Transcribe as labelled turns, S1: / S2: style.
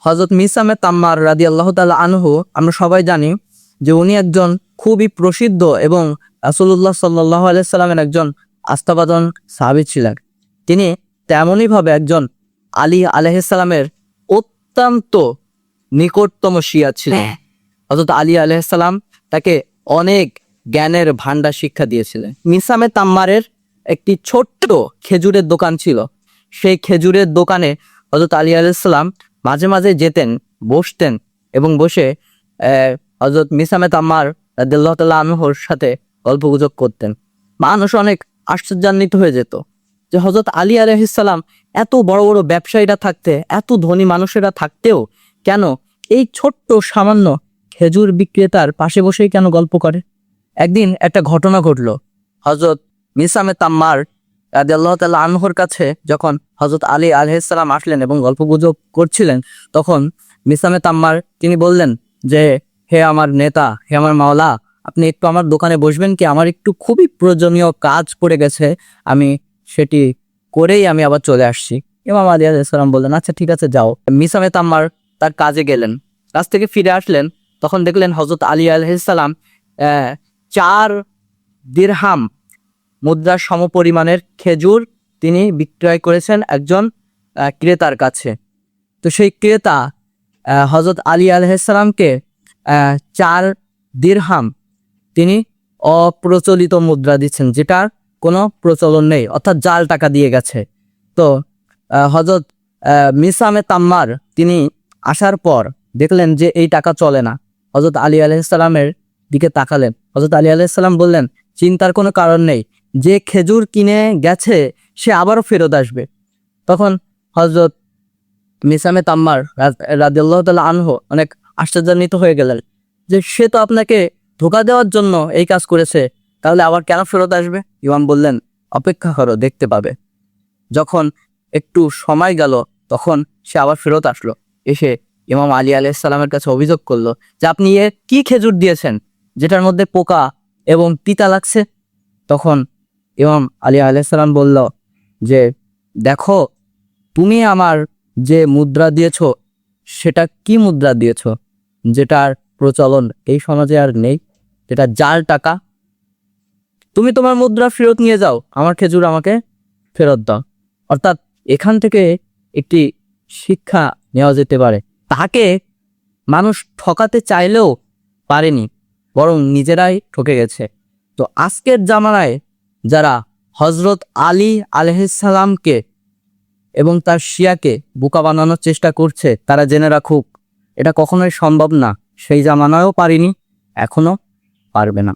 S1: হযরত মিসামে তাম্মার রাদিয়াল্লাহু তাআলা আনহু, আমরা সবাই জানি যে উনি একজন খুবই প্রসিদ্ধ এবং রাসূলুল্লাহ সাল্লাল্লাহু আলাইহি সাল্লামের একজন আস্থাভাজন সাহাবী ছিলেন। তিনি তেমনইভাবে একজন আলী আলাইহিস সালামের অত্যন্ত নিকটতম শিয়া ছিলেন। হযরত আলী আলাইহিস সালাম তাকে অনেক জ্ঞানের ভান্ডার শিক্ষা দিয়েছিলেন। মিসামে তাম্মারের একটি ছোট্ট খেজুরের দোকান ছিল। সেই খেজুরের দোকানে হযরত আলী আলাইহিস সালাম মাঝে মাঝে যেতেন, বসতেন এবং বসে হযরত মিসামে তাম্মার রাদিয়াল্লাহু তাআলা আনহুর সাথে গল্পগুজব করতেন। মানুষ অনেক আশ্চর্যান্বিত হয়ে যেত যে হযরত আলী আলাইহিস সালাম এত বড় বড় ব্যবসায়ীরা থাকতে, এত ধনী মানুষেরা থাকতেও কেন এই ছোট্ট সামান্য খেজুর বিক্রেতার পাশে বসেই কেন গল্প করে। একদিন একটা ঘটনা ঘটলো। হযরত মিসামে তাম্মার রাদিয়াল্লাহু তাআলা আনহুর কাছে যখন হযরত আলী আলাইহিস সালাম আসলেন এবং গল্পগুজব করছিলেন, তখন মিসামে তাম্মার তিনি বললেন যে, হে আমার নেতা, হে আমার মাওলা, আপনি একটু আমার দোকানে বসবেন কি? আমার একটু খুবই প্রয়োজনীয় কাজ পড়ে গেছে, আমি সেটি করেই আমি আবার চলে আসছি। ইমাম আলী আলাইহিস সালাম বললেন, আচ্ছা ঠিক আছে যাও। মিসামে তাম্মার তার কাজে গেলেন। কাজ থেকে ফিরে আসলেন, তখন দেখলেন হযরত আলী আলাইহিস সালাম 4 দিরহাম মুদ্রার সমপরিমাণের খেজুর তিনি বিক্রয় করেছেন একজন ক্রেতার কাছে। তো সেই ক্রেতা হযরত আলী আলাইহিস সালামকে 4 দিরহাম তিনি অপ্রচলিত মুদ্রা দিচ্ছেন, যেটার কোনো প্রচলন নেই, অর্থাৎ জাল টাকা দিয়ে গেছে। তো হযরত মিসামে তাম্মার তিনি আসার পর দেখলেন যে এই টাকা চলে না। হযরত আলী আলাইহিস সালামের দিকে তাকালেন। হযরত আলী আলাইহিস সালাম বললেন, চিন্তার কোনো কারণ নেই, যে খেজুর কিনে গেছে সে আবারও ফেরত আসবে। তখন হযরত মিসামে তাম্মার রাদিয়াল্লাহু তাআলা আনহু অনেক আশ্চর্যান্বিত হয়ে গেলেন যে সে তো আপনাকে ধোঁকা দেওয়ার জন্য এই কাজ করেছে, তাহলে আবার কেন ফেরত আসবে? ইমাম বললেন, অপেক্ষা করো, দেখতে পাবে। যখন একটু সময় গেল, তখন সে আবার ফেরত আসলো। এসে ইমাম আলী আলাইহিস সালামের কাছে অভিযোগ করলো যে আপনি কি খেজুর দিয়েছেন যেটার মধ্যে পোকা এবং তিতা লাগছে? তখন ইমাম আলী আলাইহিস সালাম বলল যে, দেখো, তুমি আমার যে মুদ্রা দিয়েছ সেটা কি মুদ্রা দিয়েছ, যেটার প্রচলন এই সমাজে আর নেই, যেটা জাল টাকা। তুমি তোমার মুদ্রা ফেরত নিয়ে যাও, আমার খেজুর আমাকে ফেরত দাও। অর্থাৎ এখান থেকে একটি শিক্ষা নেওয়া যেতে পারে, তাকে মানুষ ঠকাতে চাইলেও পারেনি, বরং নিজেরাই ঠকে গেছে। তো আজকের জামানায় যারা হযরত আলী আলাইহিস সালামকে এবং তার শিয়াকে বোকা বানানোর চেষ্টা করছে, তারা জেনে রাখুক এটা কখনোই সম্ভব না। সেই জামানায়ও পারেনি, এখনো পারবে না।